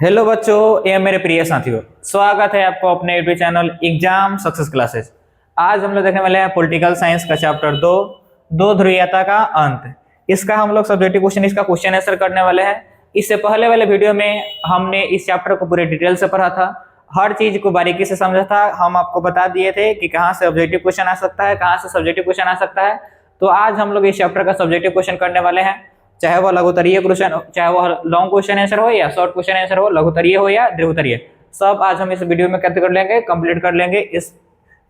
Hello बच्चों एवं मेरे प्रिय साथियों, स्वागत है आपको अपने YouTube channel exam success classes. आज हम लोग देखने वाले हैं पॉलिटिकल साइंस का चैप्टर दो ध्रुवीयता का अंत। इसका हम लोग सब्जेक्टिव क्वेश्चन इसका क्वेश्चन आंसर करने वाले हैं। इससे पहले वाले वीडियो में हमने इस चैप्टर को पूरे डिटेल से पढ़ा था, हर चीज को बारीकी से समझा था। हम आपको बता दिए थे कि कहाँ से ऑब्जेक्टिव क्वेश्चन आ सकता है, कहाँ से सब्जेक्टिव क्वेश्चन आ सकता है। तो आज हम लोग इस चैप्टर का सब्जेक्टिव क्वेश्चन करने वाले हैं, चाहे वह लघुत्तरीय क्वेश्चन, चाहे वह लॉन्ग क्वेश्चन आंसर हो या शॉर्ट क्वेश्चन आंसर हो, लघुत्तरीय हो या दीर्घोत्तरीय, सब आज हम इस वीडियो में कैसे कर लेंगे, कंप्लीट कर लेंगे।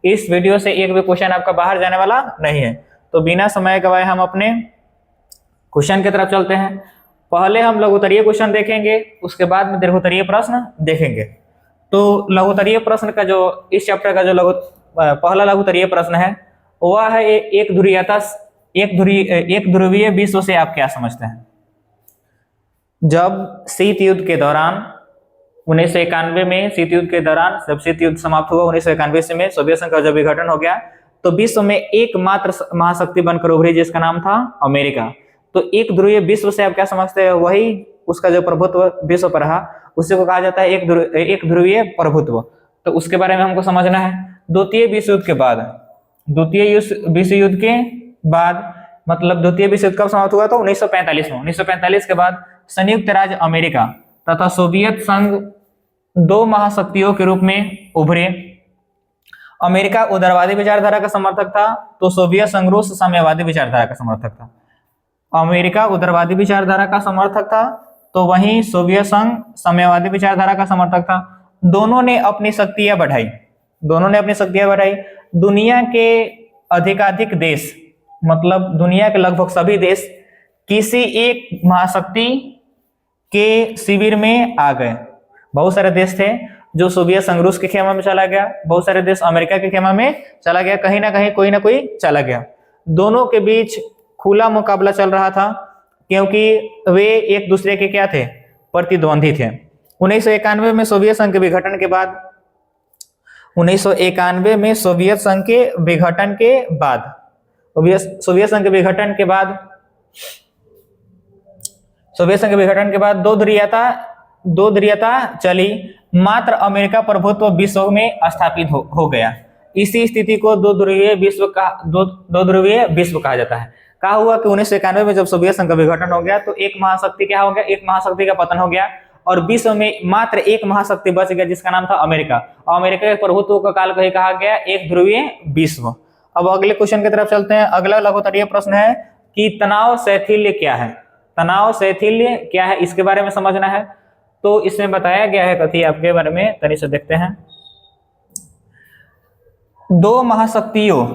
इस वीडियो से एक भी क्वेश्चन आपका बाहर जाने वाला नहीं है। तो बिना समय गवाए हम अपने क्वेश्चन की तरफ चलते हैं। पहले हम लघुत्तरीय क्वेश्चन देखेंगे, उसके बाद में दीर्घोत्तरीय प्रश्न देखेंगे। तो लघुत्तरीय प्रश्न का जो इस चैप्टर का जो पहला लघुत्तरीय प्रश्न है वह है एक ध्रुवीय विश्व से आप क्या समझते हैं। जब शीत युद्ध के दौरान 1991 में शीत युद्ध के दौरान जब शीत युद्ध समाप्त हुआ 1991 में सोवियत संघ का जब विघटन हो गया तो विश्व में एकमात्र महाशक्ति बनकर उभरी जिसका नाम था अमेरिका। तो एक ध्रुवीय विश्व से आप क्या समझते हैं, वही उसका जो प्रभुत्व विश्व पर रहा उसी को कहा जाता है एक ध्रुवीय प्रभुत्व। तो उसके बारे में हमको समझना है। द्वितीय विश्व युद्ध कब समाप्त हुआ, तो 1945 में। 1945 के बाद संयुक्त राज्य अमेरिका तथा सोवियत संघ दो महाशक्तियों के रूप में उभरे। अमेरिका उदारवादी विचारधारा का समर्थक था तो सोवियत संघ रूस साम्यवादी विचारधारा का समर्थक था। अमेरिका उदारवादी विचारधारा का समर्थक था तो वहीं सोवियत संघ साम्यवादी विचारधारा का समर्थक था। दोनों ने अपनी शक्तियां बढ़ाई। दुनिया के अधिकाधिक देश, मतलब दुनिया के लगभग सभी देश किसी एक महाशक्ति के शिविर में आ गए। बहुत सारे देश थे जो सोवियत संघ रूस के खेमा में चला गया, बहुत सारे देश अमेरिका के खेमा में चला गया, कहीं ना कहीं कोई ना कोई चला गया। दोनों के बीच खुला मुकाबला चल रहा था क्योंकि वे एक दूसरे के क्या थे, प्रतिद्वंदी थे। 1991 में सोवियत संघ के विघटन के बाद सोवियत संघ के विघटन के बाद दो ध्रुवीयता चली। मात्र अमेरिका प्रभुत्व विश्व में स्थापित हो गया। इसी स्थिति को दो ध्रुवीय विश्व कहा जाता है। कहा हुआ कि 1991 में जब सोवियत संघ का विघटन हो गया तो एक महाशक्ति का पतन हो गया और विश्व में मात्र एक महाशक्ति बच गया जिसका नाम था अमेरिका। अमेरिका के प्रभुत्व का काल को ही कहा गया एक ध्रुवीय विश्व। अब अगले क्वेश्चन की तरफ चलते हैं। अगला लघुत्तरीय प्रश्न है कि तनाव शैथिल्य क्या है, इसके बारे में समझना है। तो इसमें बताया गया है कथी आपके बारे में, तनी से देखते हैं। दो महाशक्तियों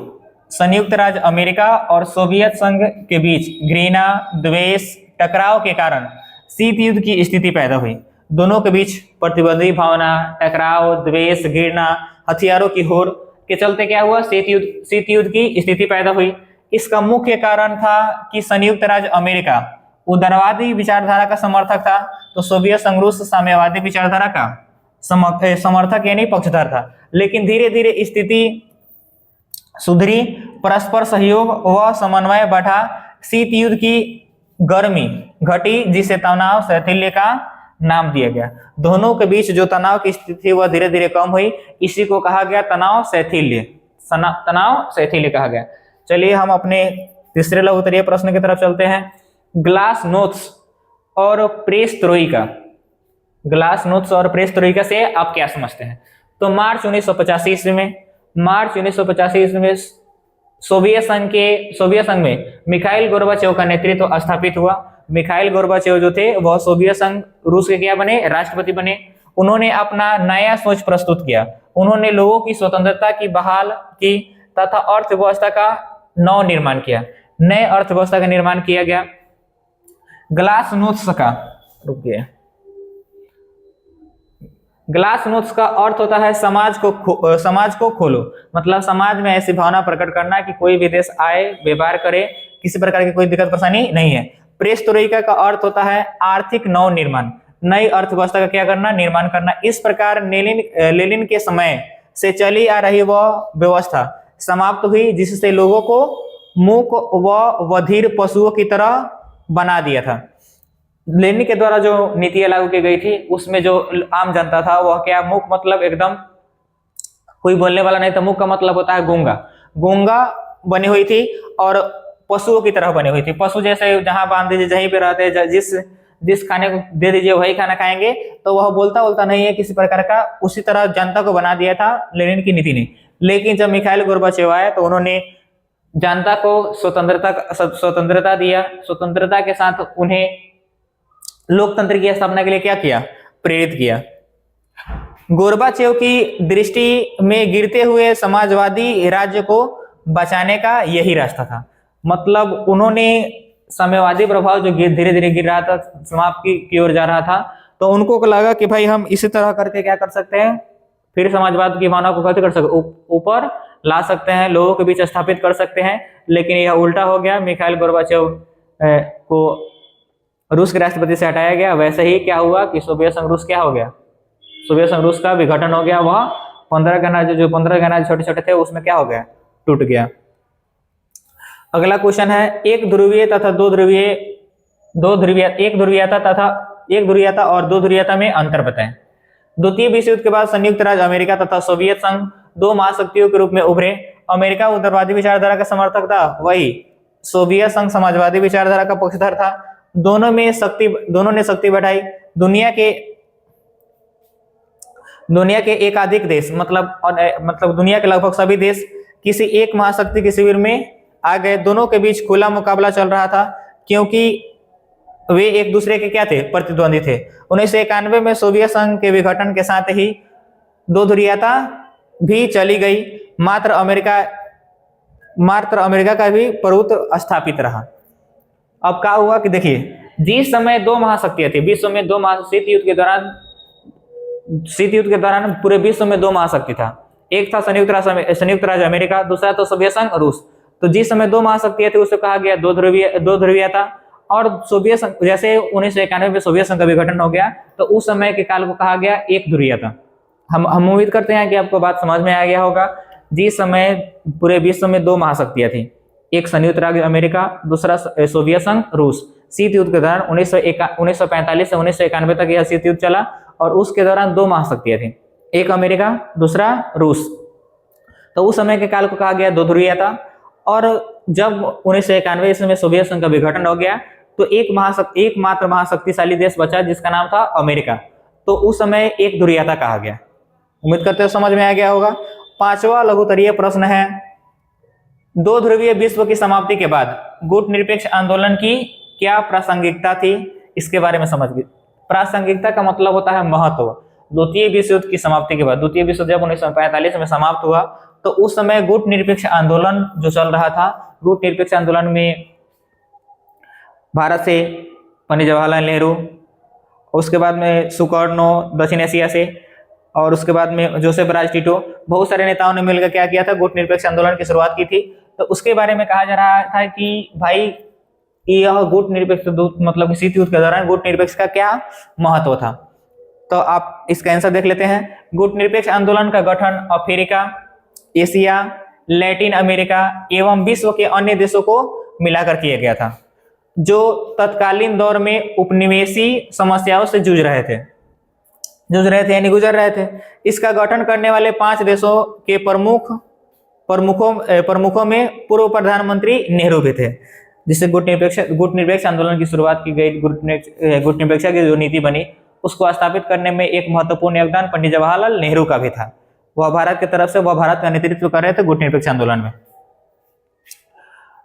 संयुक्त राज्य अमेरिका और सोवियत संघ के बीच घृणा, द्वेष, टकराव के कारण शीत युद्ध की स्थिति पैदा हुई। दोनों के बीच प्रतिद्वंदी भावना, टकराव, द्वेष, घृणा, हथियारों की होड़ के चलते क्या हुआ, शीत युद्ध की स्थिति पैदा हुई। इसका मुख्य कारण था कि संयुक्त राज्य अमेरिका उदारवादी विचारधारा का समर्थक था तो सोवियत संघ रूस साम्यवादी विचारधारा का समर्थक यानी पक्षधर था। लेकिन धीरे धीरे स्थिति सुधरी, परस्पर सहयोग व समन्वय बढ़ा, शीत युद्ध की गर्मी घटी जिसे तनाव शैथिल्य का नाम दिया गया। दोनों के बीच जो तनाव की स्थिति थी वह धीरे धीरे कम हुई, इसी को कहा गया तनाव शैथिल्य कहा गया। चलिए हम अपने तीसरे लघुत्तरीय प्रश्न की तरफ चलते हैं। ग्लासनोस्ट और पेरेस्ट्रोइका से आप क्या समझते हैं। तो मार्च 1985 ईस्वी में सोवियत संघ में मिखाइल गोर्बाचेव का नेतृत्व स्थापित हुआ। मिखाइल गोर्बाचेव जो थे वह सोवियत संघ रूस के क्या बने, राष्ट्रपति बने। उन्होंने अपना नया सोच प्रस्तुत किया। उन्होंने लोगों की स्वतंत्रता की बहाल की तथा अर्थव्यवस्था का नव निर्माण किया। नए अर्थव्यवस्था का निर्माण किया गया। ग्लासनोस्ट का अर्थ होता है समाज को खोलो, मतलब समाज में ऐसी भावना प्रकट करना कि कोई भी देश आए, व्यवहार करे, किसी प्रकार की कोई दिक्कत परेशानी नहीं है। पेरेस्ट्रोइका का अर्थ होता है आर्थिक नव निर्माण, नई अर्थव्यवस्था का क्या करना, निर्माण करना। इस प्रकार लेनिन के समय से चली आ रही वह व्यवस्था समाप्त हुई जिससे लोगों को मूक व बधिर पशुओं की तरह बना दिया था। लेनिन के द्वारा जो नीतियां लागू की गई थी उसमें जो आम जनता था वह क्या, मूक मतलब एकदम कोई बोलने वाला नहीं था। मूक का मतलब होता है गूंगा, गूंगा बनी हुई थी और पशुओं की तरह बनी हुई थी। पशु जैसे जहां बांध दीजिए जहीं पे रहते हैं, जिस जिस खाने को दे दीजिए वही खाना खाएंगे, तो वह बोलता बोलता नहीं है किसी प्रकार का। उसी तरह जनता को बना दिया था लेनिन की नीति ने। लेकिन जब मिखाइल गोर्बाचेव आए तो उन्होंने जनता को स्वतंत्रता दिया। स्वतंत्रता के साथ उन्हें लोकतंत्र की स्थापना के लिए क्या किया, प्रेरित किया। गोर्बाचेव की दृष्टि में गिरते हुए समाजवादी राज्य को बचाने का यही रास्ता था। मतलब उन्होंने साम्यवादी प्रभाव जो धीरे धीरे गिर रहा था, समाप्ति की ओर जा रहा था, तो उनको लगा कि भाई हम इसी तरह करके क्या कर सकते हैं, फिर समाजवाद की भावना को कैसे कर सकते, ऊपर ला सकते हैं, लोगों के बीच स्थापित कर सकते हैं। लेकिन यह उल्टा हो गया। मिखाइल गोर्बाचेव को रूस के राष्ट्रपति से हटाया गया। वैसे ही क्या हुआ कि सोवियत संघ रूस क्या हो गया, सोवियत संघ रूस का विघटन हो गया। वह 15 गणराज्य, जो 15 गणराज्य छोटे छोटे थे, उसमें क्या हो गया, टूट गया। अगला क्वेश्चन है, एक ध्रुवीय तथा दो ध्रुवीय, एक ध्रुवीयता और दो ध्रुवीयता में अंतर बताएं। द्वितीय विश्व युद्ध के बाद संयुक्त राज्य अमेरिका तथा सोवियत संघ दो महाशक्तियों के रूप में उभरे। अमेरिका उदारवादी विचारधारा का समर्थक था, वही सोवियत संघ समाजवादी विचारधारा का पक्षधर था। दोनों ने शक्ति बढ़ाई। दुनिया के एकाधिक देश, मतलब दुनिया के लगभग सभी देश किसी एक महाशक्ति के शिविर में आ गए। दोनों के बीच खुला मुकाबला चल रहा था, क्योंकि वे एक दूसरे के क्या थे, प्रतिद्वंदी थे। 1991 में सोवियत संघ के विघटन के साथ ही दो ध्रुवीयता भी चली गई। मात्र अमेरिका का भी प्रभुत्व स्थापित रहा। अब क्या हुआ कि देखिए, जिस समय दो महाशक्तियां थी विश्व में, शीत युद्ध के दौरान पूरे विश्व में दो महाशक्ति था। एक था संयुक्त राज्य अमेरिका, दूसरा तो सोवियत संघ रूस। तो जिस समय दो महाशक्तियां थी उसे कहा गया दो ध्रुवीयता। और सोवियत संघ, जैसे 1991 में सोवियत संघ का विघटन हो गया, तो उस समय के काल को कहा गया एक ध्रुवीयता। हम उम्मीद करते हैं कि आपको बात समझ में आ गया होगा। जिस समय पूरे विश्व में दो महाशक्तियां थी, एक संयुक्त राज्य अमेरिका, दूसरा सोवियत संघ रूस। शीत युद्ध के दौरान 1945 से 1991 तक यह शीत युद्ध चला, और उसके दौरान दो महाशक्तियां थी, एक अमेरिका, दूसरा रूस। तो उस समय के काल को कहा गया दो ध्रुवीयता। और जब 1991 ईस्वी में सोवियत संघ का विघटन हो गया, तो एकमात्र महाशक्तिशाली देश बचा जिसका नाम था अमेरिका। तो उस समय एक ध्रुवीयता कहा गया। उम्मीद करते हो समझ में आ गया होगा। पांचवा लघुत्तरीय प्रश्न है, दो ध्रुवीय विश्व की समाप्ति के बाद गुट निरपेक्ष आंदोलन की क्या प्रासंगिकता थी, इसके बारे में समझिए। प्रासंगिकता का मतलब होता है महत्व। द्वितीय विश्व युद्ध की समाप्ति के बाद, द्वितीय विश्व जब 1945 में समाप्त हुआ, तो उस समय गुट निरपेक्ष आंदोलन जो चल रहा था, गुट निरपेक्ष आंदोलन में भारत से पंडित जवाहरलाल नेहरू, उसके बाद में सुकर्णो दक्षिण एशिया से, और उसके बाद में जोसेफ राज टिटो, बहुत सारे नेताओं ने मिलकर क्या किया था, गुट निरपेक्ष आंदोलन की शुरुआत की थी। तो उसके बारे में कहा जा रहा था कि भाई यह गुट निरपेक्ष, मतलब शीत युद्ध के दौरान गुट निरपेक्ष का क्या महत्व था। तो आप इसका आंसर देख लेते हैं। गुट निरपेक्ष आंदोलन का गठन अफ्रीका, एशिया, लैटिन अमेरिका एवं विश्व के अन्य देशों को मिलाकर किया गया था, जो तत्कालीन दौर में उपनिवेशी समस्याओं से जूझ रहे थे यानी गुजर रहे थे। इसका गठन करने वाले 5 देशों के प्रमुखों में पूर्व प्रधानमंत्री नेहरू भी थे, जिससे गुट निरपेक्ष आंदोलन की शुरुआत की गई। गुट निरपेक्ष की जो नीति बनी, उसको स्थापित करने में एक महत्वपूर्ण योगदान पंडित जवाहरलाल नेहरू का भी था। वह भारत की तरफ से भारत का नेतृत्व कर रहे थे गुट निरपेक्ष आंदोलन में।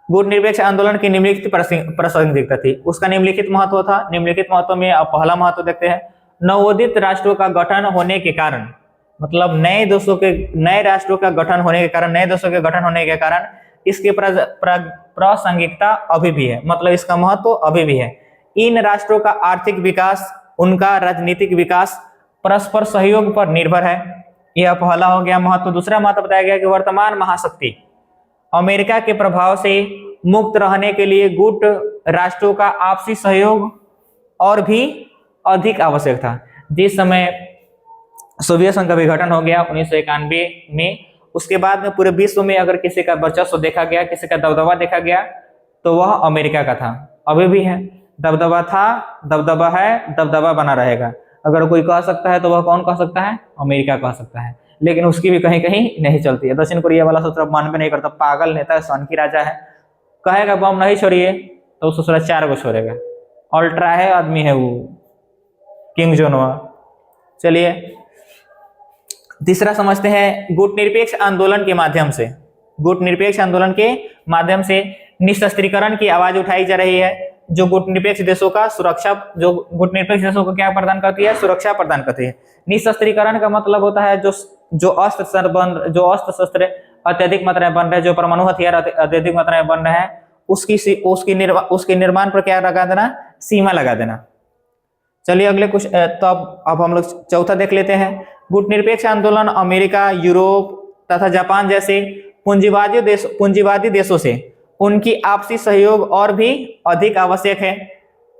गुट निरपेक्ष आंदोलन की निम्नलिखित प्रासंगिकता थी, उसका निम्नलिखित महत्व था। निम्नलिखित महत्व में आप पहला महत्व देखते हैं, नवोदित राष्ट्रों का गठन होने के कारण, मतलब नए देशों के गठन होने के कारण इसकी प्रासंगिकता अभी भी है, मतलब इसका महत्व अभी भी है। इन राष्ट्रों का आर्थिक विकास, उनका राजनीतिक विकास परस्पर सहयोग पर निर्भर है। यह पहला हो गया महत्व। दूसरा महत्व बताया गया कि वर्तमान महाशक्ति अमेरिका के प्रभाव से मुक्त रहने के लिए गुट राष्ट्रों का आपसी सहयोग और भी अधिक आवश्यक था। जिस समय सोवियत संघ का विघटन हो गया 1991 में, उसके बाद में पूरे विश्व में अगर किसी का वर्चस्व देखा गया, किसी का दबदबा देखा गया, तो वह अमेरिका का था, अभी भी है। दबदबा था, दबदबा है, दबदबा बना रहेगा। अगर कोई कह सकता है तो वह कौन कह सकता है? अमेरिका कह सकता है। लेकिन उसकी भी कहीं कहीं नहीं चलती है। दक्षिण कोरिया वाला सोच रहा मानवे नहीं करता, पागल नेता है, सन की राजा है, कहेगा बम नहीं छोड़िए तो उसको सोच 4 को छोड़ेगा। अल्ट्रा है आदमी है वो, किंग जोनवा। चलिए तीसरा समझते हैं, गुट निरपेक्ष आंदोलन के माध्यम से, गुट निरपेक्ष आंदोलन के माध्यम से निशस्त्रीकरण की आवाज उठाई जा रही है। जो गुट निरपेक्ष देशों का सुरक्षा, जो गुट निरपेक्ष देशों को क्या प्रदान करती है? सुरक्षा प्रदान करती है। निशस्त्रीकरण का मतलब होता है जो अस्त्र शस्त्र अत्यधिक मात्रा में बन रहे हैं, जो परमाणु हथियार अत्यधिक मात्रा में बन रहे हैं, उसके निर्माण पर क्या लगा देना? सीमा लगा देना। चलिए अगले कुछ तो अब हम लोग चौथा देख लेते हैं। गुट निरपेक्ष आंदोलन अमेरिका, यूरोप तथा जापान जैसे पूंजीवादी देशों से उनकी आपसी सहयोग और भी अधिक आवश्यक है।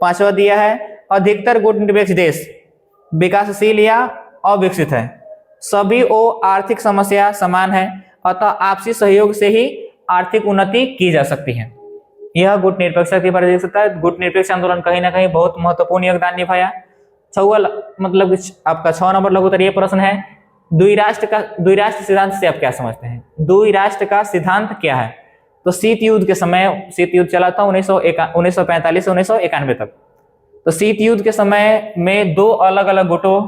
पांचवा दिया है, अधिकतर गुट निरपेक्ष देश विकासशील या अविकसित है, सभी वो आर्थिक समस्या समान है, अतः आपसी सहयोग से ही आर्थिक उन्नति की जा सकती है। यह गुट निरपेक्षता की देख सकता है। गुट निरपेक्ष आंदोलन कहीं ना कहीं बहुत महत्वपूर्ण योगदान निभाया। मतलब आपका 6 नंबर लघु उत्तरीय प्रश्न है, द्विराष्ट्र सिद्धांत से आप क्या समझते हैं? द्विराष्ट्र का सिद्धांत क्या है? तो शीत युद्ध के समय, शीत युद्ध चला था 1945 से 1991 तक। तो शीत युद्ध के समय में 2 अलग अलग गुटों,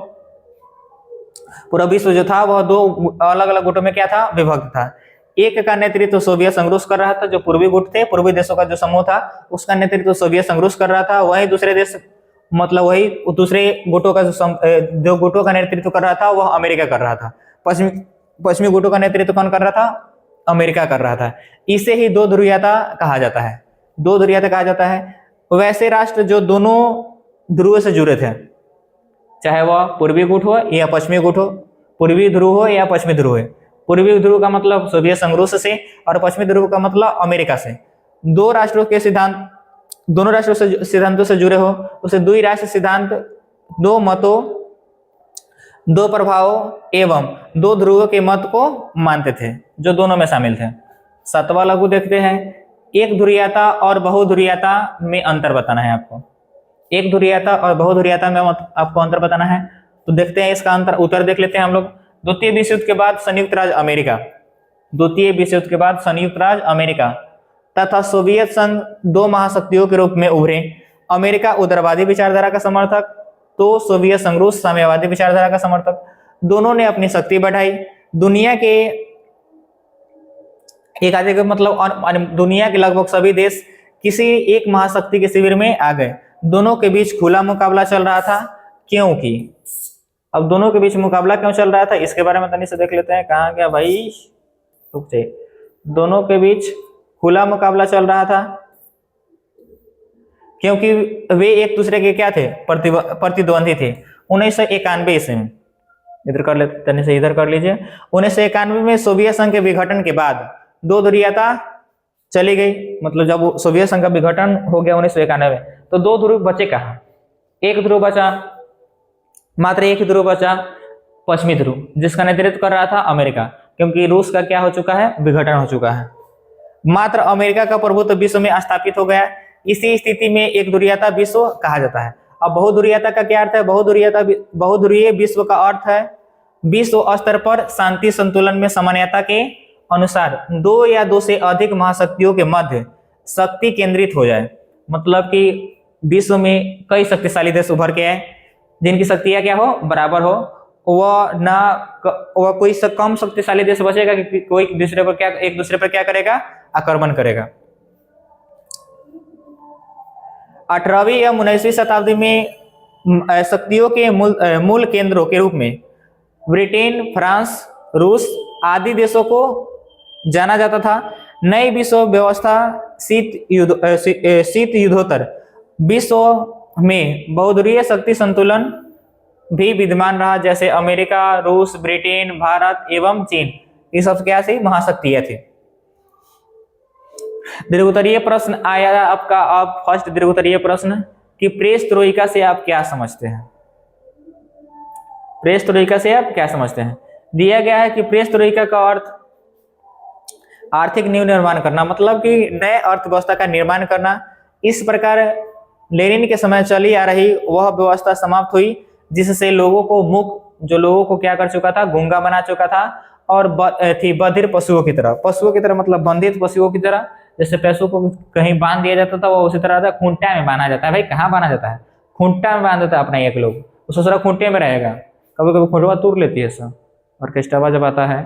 पूरा विश्व जो था वह 2 अलग अलग गुटों में क्या था? विभक्त था। एक का नेतृत्व सोवियत संघ रूस कर रहा था, जो पूर्वी गुट थे, पूर्वी देशों का जो समूह था उसका नेतृत्व सोवियत संघ रूस कर रहा था। वही दूसरे देश, मतलब वही दूसरे गुटों का जो गुटों का नेतृत्व कर रहा था वह अमेरिका कर रहा था। पश्चिमी गुटों का नेतृत्व कौन कर रहा था? अमेरिका कर रहा था। इसे ही 2 ध्रुवीयता कहा जाता है। 2 ध्रुवीयता कहा जाता है। वैसे राष्ट्र जो दोनों ध्रुव से जुड़े थे, चाहे वह पूर्वी गुट हो या पश्चिमी गुट हो, पूर्वी ध्रुव हो या पश्चिमी ध्रुव हो। पूर्वी ध्रुव का मतलब सोवियत संघ रूस से और पश्चिमी ध्रुव का मतलब अमेरिका से। 2 राष्ट्रों के सिद्धांत, दोनों राष्ट्रों से सिद्धांतों से जुड़े हो, उसे द्विराष्ट्र सिद्धांत 2 मतों, 2 प्रभावों एवं 2 ध्रुवों के मत को मानते थे, जो दोनों में शामिल थे। 7वां लघु देखते हैं, एक ध्रुवीयता और बहुध्रुवीयता में अंतर बताना है आपको। एक ध्रुवीयता और बहुध्रुवीयता में आपको अंतर बताना है। तो देखते हैं इसका अंतर, उत्तर देख लेते हैं हम लोग। द्वितीय विश्व युद्ध के बाद संयुक्त राज्य अमेरिका, द्वितीय विश्व युद्ध के बाद संयुक्त राज्य अमेरिका तथा सोवियत संघ 2 महाशक्तियों के रूप में उभरे। अमेरिका उदारवादी विचारधारा का समर्थक, तो सोवियत संघ रूस साम्यवादी विचारधारा का समर्थक। दोनों ने अपनी शक्ति बढ़ाई। दुनिया के दुनिया के लगभग सभी देश किसी एक महाशक्ति के शिविर में आ गए। दोनों के बीच खुला मुकाबला चल रहा था, क्योंकि अब दोनों के बीच मुकाबला क्यों चल रहा था इसके बारे में तनी से देख लेते हैं। कहाँ गया भाई? रुक जाइए। दोनों के बीच खुला मुकाबला चल रहा था क्योंकि वे एक दूसरे के क्या थे? प्रतिद्वंदी थे। 1991 ईस्वी में, इधर कर लेते, तनी से इधर कर लीजिए। 1991 में सोवियत संघ के विघटन के बाद 2 ध्रुवीयता चली गई। मतलब जब सोवियत संघ का विघटन हो गया 1991 में, तो 2 ध्रुव बचे कहाँ? एक ध्रुव बचा, मात्र एक ही ध्रुव बचा, पश्चिमी ध्रुव, जिसका नेतृत्व कर रहा था अमेरिका, क्योंकि रूस का क्या हो चुका है? विघटन हो चुका है। मात्र अमेरिका का प्रभुत्व विश्व में स्थापित हो गया। इसी स्थिति में एक ध्रुवीयता विश्व कहा जाता है। अब बहुध्रुवीयता का क्या अर्थ है? बहुध्रुवीय विश्व का अर्थ है विश्व स्तर पर शांति संतुलन में सामान्यता के अनुसार 2 या 2 से अधिक महाशक्तियों के मध्य शक्ति केंद्रित हो जाए। मतलब कि विश्व में कई शक्तिशाली देश उभर के आए जिनकी शक्तियां क्या हो? बराबर हो। वह कोई कम शक्तिशाली देश बचेगा कि कोई एक दूसरे पर क्या करेगा? आक्रमण करेगा। 18वीं या 19वीं शताब्दी में शक्तियों के मूल केंद्रों के रूप में ब्रिटेन, फ्रांस, रूस आदि देशों को जाना जाता था। नई विश्व व्यवस्था शीत युद्धोत्तर विश्व में बहुध्रुवीय शक्ति संतुलन भी विद्यमान रहा, जैसे अमेरिका, रूस, ब्रिटेन, भारत एवं चीन, ये सब क्या थी? महाशक्तियां थी। दीर्घोत्तरीय प्रश्न आया आपका। अब फर्स्ट दीर्घोत्तरीय प्रश्न कि पेरेस्ट्रोइका से आप क्या समझते हैं? पेरेस्ट्रोइका से आप क्या समझते हैं? दिया गया है कि पेरेस्ट्रोइका का अर्थ आर्थिक नींव निर्माण करना, मतलब कि नए अर्थव्यवस्था का निर्माण करना। इस प्रकार लेनिन के समय चली आ रही वह व्यवस्था समाप्त हुई जिससे लोगों को जो लोगों को क्या कर चुका था, गूंगा बना चुका था और बधिर पशुओं की तरह मतलब बंधित पशुओं की तरह। जैसे पशु को कहीं बांध दिया जाता था, वो उसी तरह था, खूंटा में बांधा जाता है। भाई कहाँ बांधा जाता है? खूंटा में बांध देता है अपना एक लोग, उस दूसरा खूंटे में रहेगा। कभी कभी खूंटवा तोड़ लेती है सब। ऑर्केस्ट्रा जब आता है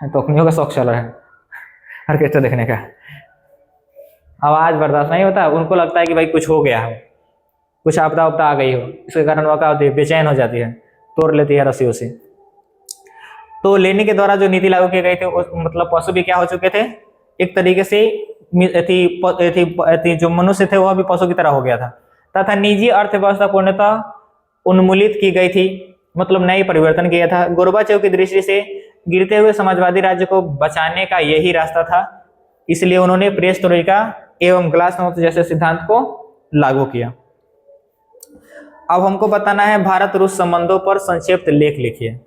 तो अपनियों का शौक चल रहा है ऑर्केस्ट्रा देखने का, आवाज बर्दाश्त नहीं होता, उनको लगता है कि भाई कुछ हो गया है, कुछ आपदा उपदा आ गई हो, इसके कारण वह क्या होती है, बेचैन हो जाती है, तोड़ लेती है रस्सियों से। तो लेनिन के द्वारा जो नीति लागू किए गए थे मतलब पशु भी क्या हो चुके थे, एक तरीके से जो मनुष्य थे वह भी पशु की तरह हो गया था। तथा निजी अर्थव्यवस्था पूर्णतः उन्मूलित की गई थी, मतलब नई परिवर्तन किया था। गोर्बाचेव की दृष्टि से गिरते हुए समाजवादी राज्य को बचाने का यही रास्ता था, इसलिए उन्होंने पेरेस्ट्रोइका एवं ग्लासनोस्ट जैसे सिद्धांत को लागू किया। अब हमको बताना है भारत रूस संबंधों पर संक्षिप्त लेख लिखिए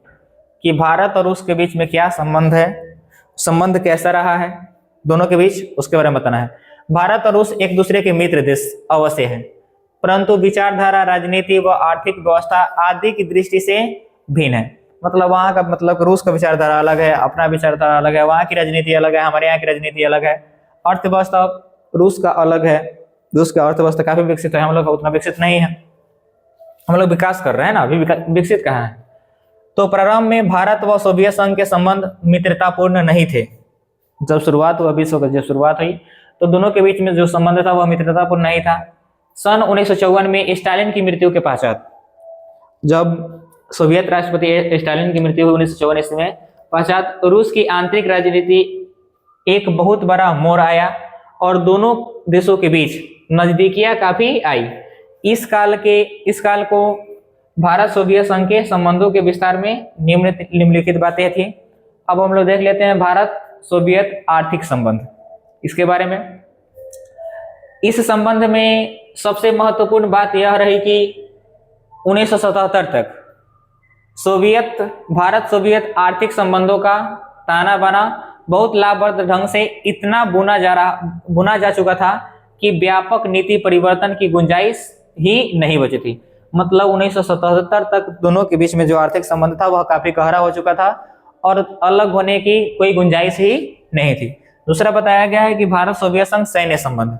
कि भारत और रूस के बीच में क्या संबंध है, संबंध कैसा रहा है दोनों के बीच, उसके बारे में बताना है। भारत और रूस एक दूसरे के मित्र देश अवश्य है, परंतु विचारधारा, राजनीति व आर्थिक व्यवस्था आदि की दृष्टि से भिन्न है। मतलब वहाँ का मतलब रूस का विचारधारा अलग है, अपना विचारधारा अलग है, वहाँ की राजनीति अलग है, हमारे यहाँ की राजनीति अलग है। अर्थव्यवस्था रूस का अलग है, रूस का अर्थव्यवस्था काफी विकसित है, हम लोग उतना विकसित नहीं है, हम लोग विकास कर रहे हैं ना, अभी विकसित कहाँ है। तो प्रारंभ में भारत व सोवियत संघ के संबंध मित्रतापूर्ण नहीं थे। जब शुरुआत हुआ विश्व जब शुरुआत हुई तो दोनों के बीच में जो संबंध था वह मित्रतापूर्ण नहीं था। सन 1954 में स्टालिन की मृत्यु के पश्चात, जब सोवियत राष्ट्रपति स्टालिन की मृत्यु हुई 1954 ईस्वी में, पश्चात रूस की आंतरिक राजनीति एक बहुत बड़ा मोड़ आया और दोनों देशों के बीच नजदीकियां काफी आई। इस काल को भारत सोवियत संघ के संबंधों के विस्तार में निम्नलिखित बातें थी। अब हम लोग देख लेते हैं भारत सोवियत आर्थिक संबंध, इसके बारे में। इस संबंध में सबसे महत्वपूर्ण बात यह रही कि 1977 तक भारत सोवियत आर्थिक संबंधों का ताना बाना बहुत लाभप्रद ढंग से इतना बुना जा चुका था कि व्यापक नीति परिवर्तन की गुंजाइश ही नहीं बची थी। मतलब 1977 तक दोनों के बीच में जो आर्थिक संबंध था वह काफी गहरा हो चुका था और अलग होने की कोई गुंजाइश ही नहीं थी। दूसरा बताया गया है कि भारत सोवियत संघ सैन्य संबंध,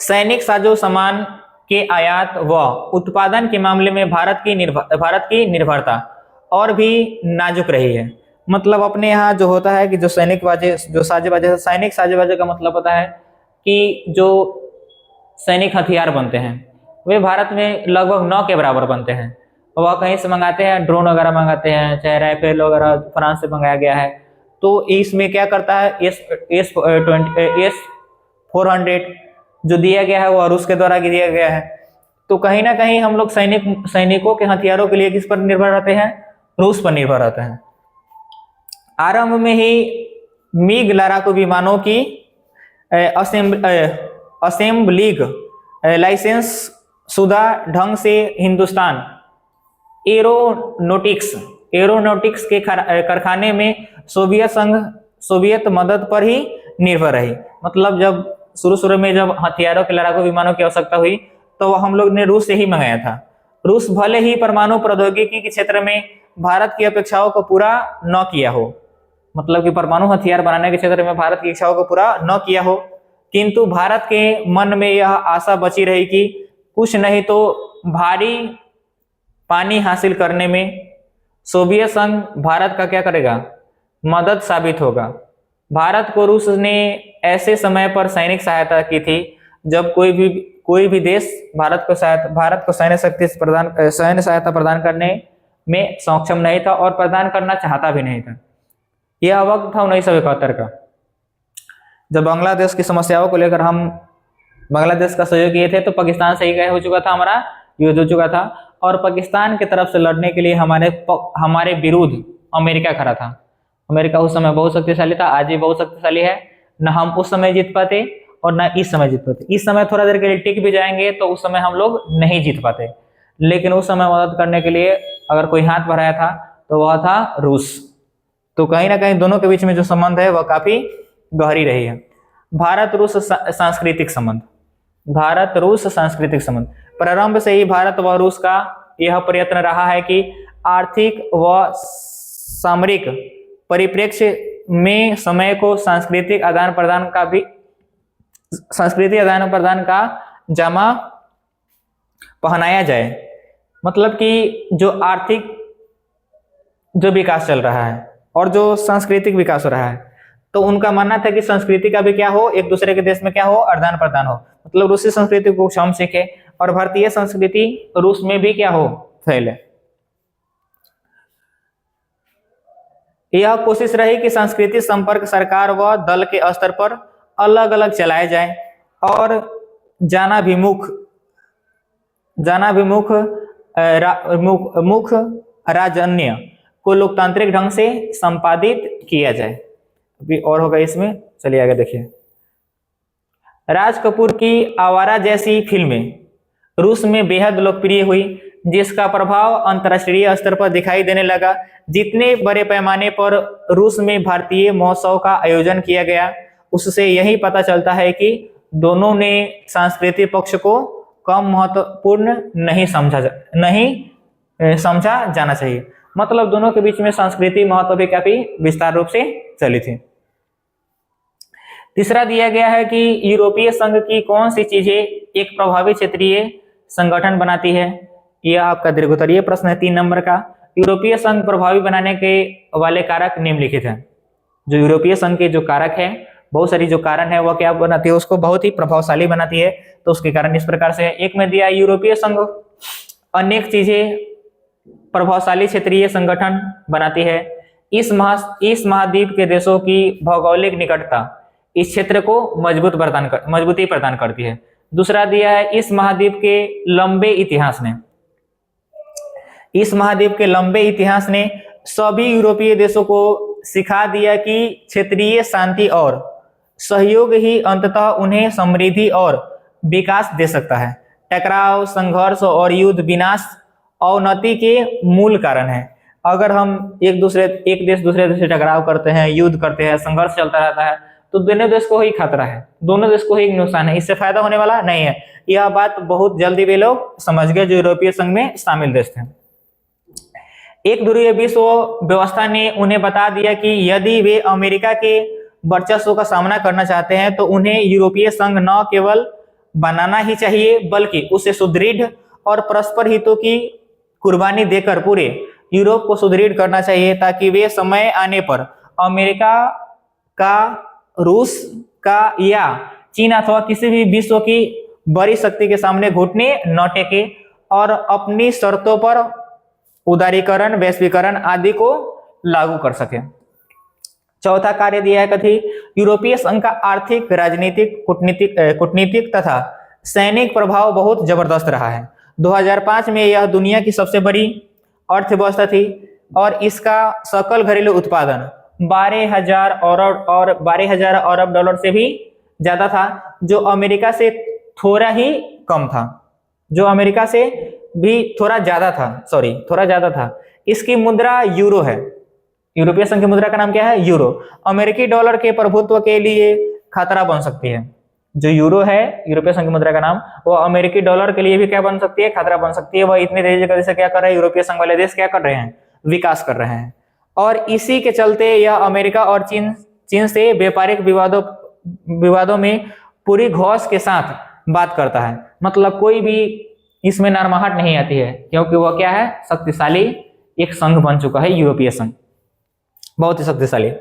सैनिक साजो सामान के आयात व उत्पादन के मामले में भारत की निर्भरता और भी नाजुक रही है। मतलब अपने यहाँ जो होता है कि जो सैनिक साजेबाजी का मतलब होता है कि जो सैनिक हथियार बनते हैं वे भारत में लगभग 9 के बराबर बनते हैं। वह कहीं से मंगाते हैं, ड्रोन वगैरह मंगाते हैं, चाहे राइफल वगैरह फ्रांस से मंगाया गया है। तो इसमें क्या करता है, S-400 जो दिया गया है वह रूस के द्वारा दिया गया है। तो कहीं ना कहीं हम लोग सैनिकों के हथियारों के लिए किस पर निर्भर रहते हैं, रूस पर निर्भर रहते हैं। आरंभ में ही मिग लड़ाकू विमानों की असेंबलिंग लाइसेंस शुदा ढंग से हिंदुस्तान एरोनॉटिक्स के कारखाने में सोवियत मदद पर ही निर्भर रही। मतलब जब शुरू में जब हथियारों के लड़ाकू विमानों की आवश्यकता हुई तो हम लोग ने रूस से ही मंगाया था। रूस भले ही परमाणु प्रौद्योगिकी के क्षेत्र में भारत की अपेक्षाओं को पूरा न किया हो, मतलब कि परमाणु हथियार बनाने के क्षेत्र में भारत की इच्छाओं को पूरा न किया हो, किंतु भारत के मन में यह आशा बची रही कि कुछ नहीं तो भारी पानी हासिल करने में सोवियत संघ भारत का क्या करेगा, मदद साबित होगा। भारत को रूस ने ऐसे समय पर सैनिक सहायता की थी जब कोई भी देश भारत को सैन्य सहायता प्रदान करने में सक्षम नहीं था और प्रदान करना चाहता भी नहीं था। यह वक्त था 1971 का, जब बांग्लादेश की समस्याओं को लेकर हम बांग्लादेश का सहयोग किए थे। तो पाकिस्तान से ही हो चुका था, हमारा युद्ध हो चुका था और पाकिस्तान की तरफ से लड़ने के लिए हमारे विरुद्ध अमेरिका खड़ा था। अमेरिका उस समय बहुत शक्तिशाली था, आज भी बहुत शक्तिशाली है। न हम उस समय जीत पाते और न इस समय जीत पाते। इस समय थोड़ा देर के लिए टिक भी जाएंगे तो उस समय हम लोग नहीं जीत पाते, लेकिन उस समय मदद करने के लिए अगर कोई हाथ बढ़ाया था तो वह था रूस। तो कहीं ना कहीं दोनों के बीच में जो संबंध है वह काफी गहरी रही है। भारत रूस सांस्कृतिक संबंध। भारत रूस सांस्कृतिक संबंध, प्रारंभ से ही भारत व रूस का यह प्रयत्न रहा है कि आर्थिक व सामरिक परिप्रेक्ष्य में समय को सांस्कृतिक आदान प्रदान का जामा पहनाया जाए। मतलब कि जो आर्थिक जो विकास चल रहा है और जो सांस्कृतिक विकास हो रहा है, तो उनका मानना था कि संस्कृति का भी क्या हो, एक दूसरे के देश में क्या हो, आदान प्रदान हो। मतलब रूसी संस्कृति को हम सीखे और भारतीय संस्कृति रूस में भी क्या हो, फैले। यह कोशिश रही कि सांस्कृतिक संपर्क सरकार व दल के स्तर पर अलग अलग चलाए जाए और मुख राजन्य को लोकतांत्रिक ढंग से संपादित किया जाए। अभी और होगा इसमें, चलिए आगे देखिए। राज कपूर की आवारा जैसी फिल्में रूस में बेहद लोकप्रिय हुई, जिसका प्रभाव अंतर्राष्ट्रीय स्तर पर दिखाई देने लगा। जितने बड़े पैमाने पर रूस में भारतीय महोत्सव का आयोजन किया गया, उससे यही पता चलता है कि दोनों ने सांस्कृतिक पक्ष को कम महत्वपूर्ण नहीं समझा जाना चाहिए। मतलब दोनों के बीच में सांस्कृतिक महत्व भी काफी विस्तार रूप से चली थी। तीसरा दिया गया है कि यूरोपीय संघ की कौन सी चीजें एक प्रभावी क्षेत्रीय संगठन बनाती है। यह आपका दीर्घोत्तरीय प्रश्न है 3 नंबर का। यूरोपीय संघ प्रभावी बनाने के वाले कारक निम्नलिखित हैं। जो यूरोपीय संघ के जो कारक है, बहुत सारी जो कारण है, वह क्या बनाती है, उसको बहुत ही प्रभावशाली बनाती है। तो उसके कारण इस प्रकार से एक में दिया, यूरोपीय संघ अनेक चीजें प्रभावशाली क्षेत्रीय संगठन बनाती है। इस महाद्वीप के देशों की भौगोलिक निकटता इस क्षेत्र को मजबूती प्रदान करती है। दूसरा दिया है, इस महाद्वीप के लंबे इतिहास ने सभी यूरोपीय देशों को सिखा दिया कि क्षेत्रीय शांति और सहयोग ही अंततः उन्हें समृद्धि और विकास दे सकता है। टकराव, संघर्ष और युद्ध विनाश अवनति के मूल कारण है। अगर हम एक देश दूसरे देश से टकराव करते हैं, युद्ध करते हैं, संघर्ष चलता रहता है, तो दोनों देश को ही खतरा है, दोनों देश को ही नुकसान है, इससे फायदा होने वाला नहीं है। यह बात बहुत जल्दी वे लोग समझ गए जो यूरोपीय संघ में शामिल देश थे। एक ध्रुवीय विश्व व्यवस्था ने उन्हें बता दिया कि यदि वे अमेरिका के वर्चस्व का सामना करना चाहते हैं, तो उन्हें यूरोपीय संघ न केवल बनाना ही चाहिए, बल्कि उसे सुदृढ़ और परस्पर हितों की कुर्बानी देकर पूरे यूरोप को सुदृढ़ करना चाहिए, ताकि वे समय आने पर अमेरिका का, रूस का या चीन अथवा किसी भी विश्व की बड़ी शक्ति के सामने घुटने न टेके और अपनी शर्तों पर उदारीकरण, वैश्वीकरण आदि को लागू कर सके। चौथा कार्य दिया है कथी, यूरोपीय संघ का आर्थिक, राजनीतिक, कूटनीतिक तथा सैनिक प्रभाव बहुत जबरदस्त रहा है। 2005 में यह दुनिया की सबसे बड़ी अर्थव्यवस्था थी और इसका सकल घरेलू उत्पादन 12,000 अरब डॉलर से भी ज्यादा था, जो अमेरिका से थोड़ा ही कम था, जो अमेरिका से भी थोड़ा ज्यादा था। इसकी मुद्रा यूरो है। यूरोपीय संघ की मुद्रा का नाम क्या है, यूरो। अमेरिकी डॉलर के प्रभुत्व के लिए खतरा बन सकती है। जो यूरो है, यूरोपीय संघ की मुद्रा का नाम, वो अमेरिकी डॉलर के लिए भी क्या बन सकती है, खतरा बन सकती है। वह इतनी तेजी से क्या कर रहे हैं, यूरोपीय संघ वाले देश क्या कर रहे हैं, विकास कर रहे हैं। और इसी के चलते यह अमेरिका और चीन से व्यापारिक विवादों में पूरी घोष के साथ बात करता है। मतलब कोई भी इसमें नरमाहट नहीं आती है, क्योंकि वह क्या है, शक्तिशाली एक संघ बन चुका है यूरोपीय संघ, बहुत ही शक्तिशाली।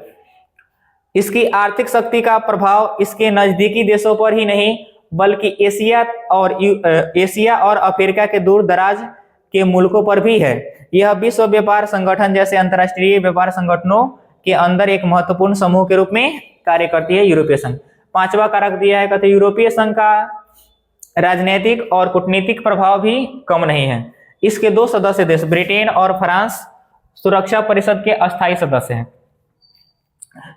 इसकी आर्थिक शक्ति का प्रभाव इसके नजदीकी देशों पर ही नहीं, बल्कि एशिया और अफ्रीका के दूर दराज के मुल्कों पर भी है। यह विश्व व्यापार संगठन जैसे अंतर्राष्ट्रीय व्यापार संगठनों के अंदर एक महत्वपूर्ण समूह के रूप में कार्य करती है यूरोपीय संघ। पांचवा कारक दिया है, कहते यूरोपीय संघ का राजनीतिक और कूटनीतिक प्रभाव भी कम नहीं है। इसके 2 सदस्य देश ब्रिटेन और फ्रांस सुरक्षा परिषद के अस्थायी सदस्य हैं।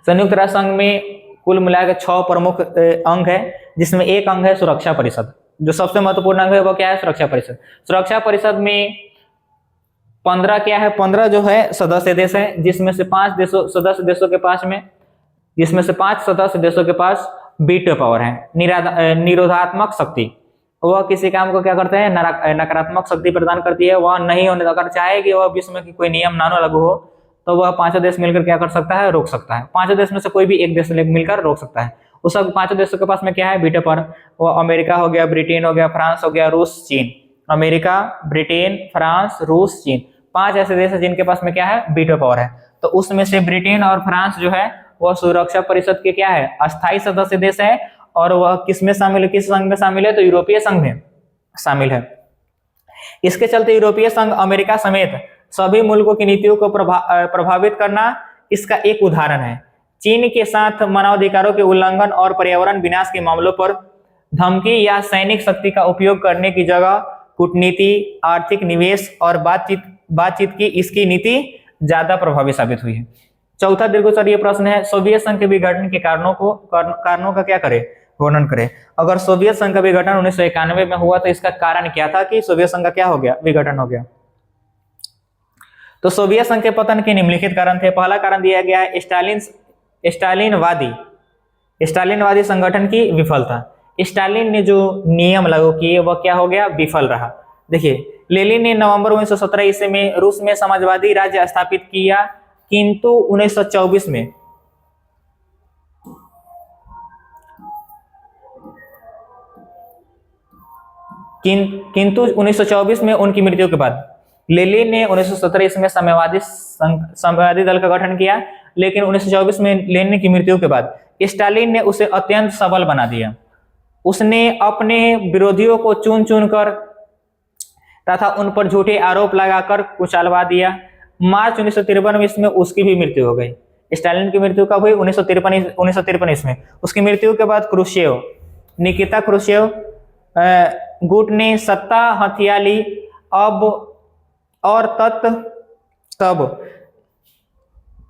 संयुक्त राष्ट्र संघ में कुल मिलाकर 6 प्रमुख अंग है, जिसमें एक अंग है सुरक्षा परिषद। जो सबसे महत्वपूर्ण अंग है वो क्या है, सुरक्षा परिषद। सुरक्षा परिषद में 15 क्या है, 15 जो है सदस्य देश है, जिसमें से 5 सदस्य देशों के पास बीटो पावर है। निरोधात्मक शक्ति, वह किसी काम को क्या करते हैं, नकारात्मक शक्ति प्रदान करती है। वह नहीं होने, अगर चाहे कि वह विश्व में कोई नियम ना लागू हो तो वह पांचों देश मिलकर क्या कर सकता है, रोक सकता है। पांचों देश में से कोई भी एक देश मिलकर रोक सकता है। उस सब पांचों देशों के पास में क्या है, बीटो पावर। वो अमेरिका हो गया, ब्रिटेन हो गया, फ्रांस हो गया, रूस, चीन। अमेरिका, ब्रिटेन, फ्रांस, रूस, चीन, 5 ऐसे देश हैं जिनके पास में क्या है, बीटो पावर है। तो उसमें से ब्रिटेन और फ्रांस जो है वह सुरक्षा परिषद के क्या है, अस्थायी सदस्य देश है। और वह किस में शामिल है, किस संघ में शामिल है, तो यूरोपीय संघ में शामिल है। इसके चलते यूरोपीय संघ अमेरिका समेत सभी मुल्कों की नीतियों को प्रभावित करना इसका एक उदाहरण है। चीन के साथ मानवाधिकारों के उल्लंघन और पर्यावरण विनाश के मामलों पर धमकी या सैनिक शक्ति का उपयोग करने की जगह कूटनीति, आर्थिक निवेश और बातचीत की इसकी नीति ज्यादा प्रभावी साबित हुई है। चौथा दीर्घोत्तरीय प्रश्न है, सोवियत संघ के विघटन के कारणों का क्या करे, वर्णन करें। अगर सोवियत संघ का विघटन 1991 में हुआ तो इसका कारण क्या था कि सोवियत संघ का क्या हो गया, विघटन हो गया। तो सोवियत संघ के पतन के निम्नलिखित कारण थे। पहला कारण दिया गया है स्टालिनवादी संगठन की विफलता। स्टालिन ने जो नियम लागू किए वह क्या हो गया, विफल रहा। देखिए, लेनिन ने नवंबर 1917 ईस्वी में रूस में समाजवादी राज्य स्थापित किया, किंतु 1924 में उनकी मृत्यु के बाद लेनिन ने 1917 ईस्वी में साम्यवादी दल का गठन किया, लेकिन 1924 में लेनिन की मृत्यु के बाद स्टालिन ने उसे अत्यंत सबल बना दिया। उसने अपने विरोधियों को चुन चुन कर तथा उन पर झूठे आरोप लगाकर कुचलवा दिया। मार्च 1953 में उसकी भी मृत्यु हो गई। स्टालिन की मृत्यु कब हुई, 1953 में। उसकी मृत्यु के बाद निकिता क्रुश्चेव गुट ने सत्ता हथिया ली।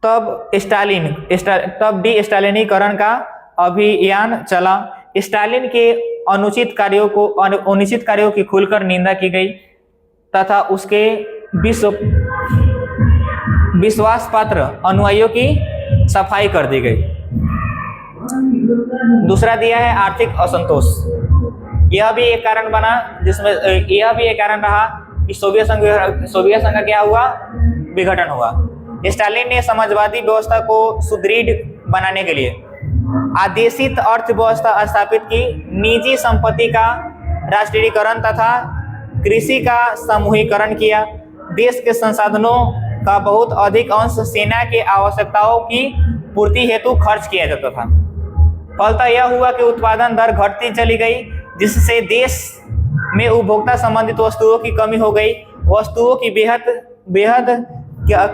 तब डी-स्टालिनीकरण का अभियान चला। स्टालिन के अनुचित कार्यों की खुलकर निंदा की गई तथा उसके विश्वास पात्र अनुयायियों की सफाई कर दी गई। दूसरा दिया है आर्थिक असंतोष। यह भी एक कारण बना, जिसमें यह भी एक कारण रहा कि सोवियत संघ का क्या हुआ, विघटन हुआ। स्टालिन ने समाजवादी व्यवस्था को सुदृढ़ बनाने के लिए आदेशित अर्थव्यवस्था स्थापित की, निजी संपत्ति का राष्ट्रीयकरण तथा कृषि का समूहीकरण किया। देश के संसाधनों का बहुत अधिक अंश सेना के आवश्यकताओं की पूर्ति हेतु खर्च किया जाता था। फलतः यह हुआ कि उत्पादन दर घटती चली गई, जिससे देश में उपभोक्ता संबंधित वस्तुओं की कमी हो गई। वस्तुओं की बेहद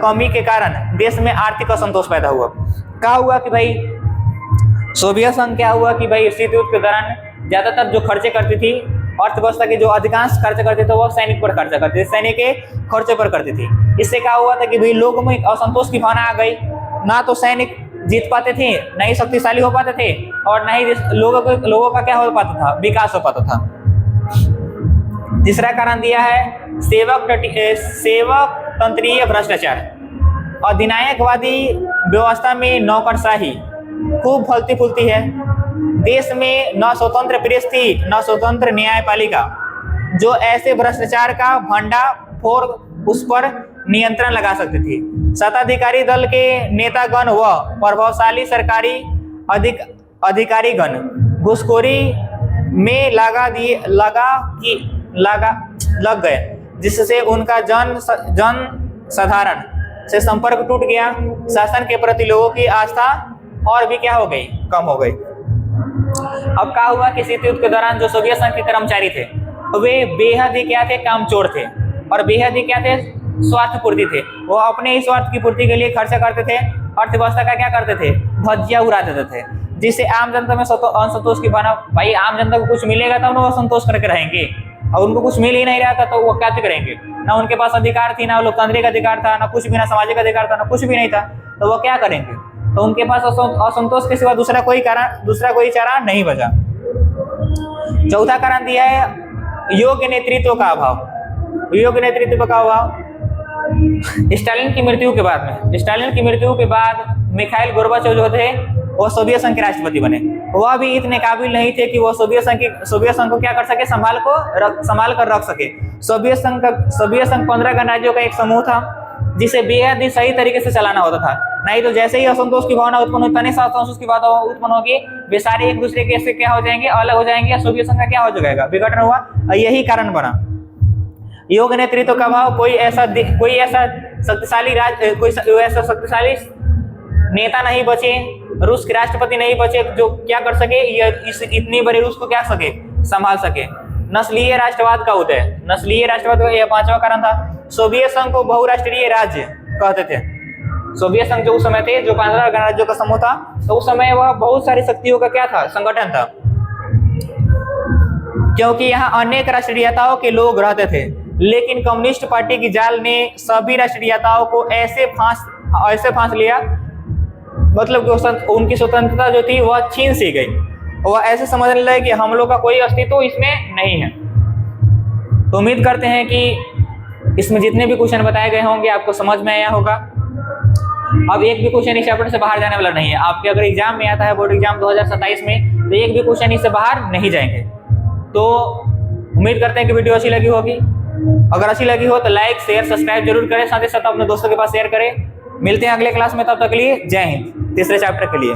कमी के कारण देश में आर्थिक असंतोष पैदा हुआ। क्या हुआ कि भाई सोवियत संघ क्या हुआ कि भाई शीत युद्ध के दौरान ज्यादातर जो खर्चे करती थी, अर्थव्यवस्था के जो अधिकांश खर्च करते थे वो सैनिक पर खर्चा करते थे, सैनिक के खर्चे पर करती थी। इससे क्या हुआ था कि भाई लोगों में असंतोष की भावना आ गई। ना तो सैनिक जीत पाते थे, ना ही शक्तिशाली हो पाते थे, और ना ही लोगों का क्या हो पाता था, विकास हो पाता था। तीसरा कारण दिया है सेवक तंत्रीय भ्रष्टाचार। अधिनायकवादी व्यवस्था में नौकरशाही खूब फलती फूलती है। देश में न स्वतंत्र प्रेस थी, न स्वतंत्र न्यायपालिका, जो ऐसे भ्रष्टाचार का भंडाफोड़ उस पर नियंत्रण लगा सकती थी। सत्ताधिकारी दल के नेतागण व प्रभावशाली सरकारी अधिकारीगण घूसखोरी में लग गए, जिससे उनका जन साधारण से संपर्क टूट गया। शासन के प्रति लोगों की आस्था और भी क्या हो गई, कम हो गई। अब क्या हुआ कि शीत युद्ध के दौरान जो सोवियत संघ के कर्मचारी थे वे बेहद ही क्या थे, कामचोर थे, और बेहद ही क्या थे, स्वार्थ पूर्ति थे। वो अपने ही स्वार्थ की पूर्ति के लिए खर्चा करते थे, अर्थव्यवस्था का क्या करते थे, धज्जियां उड़ा देते थे, जिससे आम जनता में असंतोष की भावना। भाई आम जनता को कुछ मिलेगा तब वो संतोष करके रहेंगे, और उनको कुछ मिल ही नहीं रहा था तो वो क्या करेंगे। ना उनके पास अधिकार थी, ना लोकतांत्रिक अधिकार था, ना कुछ भी, ना सामाजिक अधिकार था, ना कुछ भी नहीं था, तो वो क्या करेंगे। तो उनके पास असंतोष के सिवा दूसरा कोई चारा नहीं बचा। चौथा कारण दिया है योग्य नेतृत्व का अभाव। योग्य नेतृत्व का अभाव स्टालिन की मृत्यु के बाद मिखाइल गोर्बाचेव जो थे वो सोवियत संघ के राष्ट्रपति बने। वह भी इतने काबिल नहीं थे कि वो सोवियत संघ को क्या कर सके, संभाल कर रख सके। सोवियत संघ 15 गणराज्यों का एक समूह था जिसे बेहद ही सही तरीके से चलाना होता था। नहीं तो जैसे ही असंतोष की भावना उत्पन्न होती, तनिक असंतोष की भावना उत्पन्न होगी, वे सारे एक दूसरे के से क्या हो जाएंगे, अलग हो जाएंगे, या सोवियत संघ का क्या हो जाएगा, विघटन हुआ। और यही कारण बना। योग नेतृत्व का भाव, कोई ऐसा शक्तिशाली नेता नहीं बचे, रूस के राष्ट्रपति नहीं बचे जो क्या कर सके, इतनी बड़ी रूस को क्या सके, संभाल सके। नस्लीय राष्ट्रवाद का उदय, नस्लीय राष्ट्रवाद का यह 5वां कारण था। सोवियत संघ को बहुराष्ट्रीय राज्य कहते थे। सोवियत संघ जो उस समय थे, जो 15 गणराज्यों का समूह था, तो उस समय वह बहुत सारी शक्तियों का क्या था, संगठन था, क्योंकि यहाँ अनेक राष्ट्रीयताओं के लोग रहते थे। लेकिन कम्युनिस्ट पार्टी की जाल ने सभी राष्ट्रीयताओं को ऐसे फांस लिया, मतलब कि उनकी स्वतंत्रता जो थी वह छीन सी गई। वह ऐसे समझने लगे कि हम लोग का कोई अस्तित्व इसमें नहीं है। तो उम्मीद करते हैं कि इसमें जितने भी क्वेश्चन बताए गए होंगे आपको समझ में आया होगा। अब एक भी क्वेश्चन इस चैप्टर से बाहर जाने वाला नहीं है। आपके अगर एग्जाम में आता है बोर्ड एग्जाम 2027 में, तो एक भी क्वेश्चन इससे बाहर नहीं जाएंगे। तो उम्मीद करते हैं कि वीडियो अच्छी लगी होगी। अगर अच्छी लगी हो तो लाइक, शेयर, सब्सक्राइब जरूर करें, साथ ही साथ अपने दोस्तों के पास शेयर करें। मिलते हैं अगले क्लास में, तब तक के लिए जय हिंद। तीसरे चैप्टर के लिए।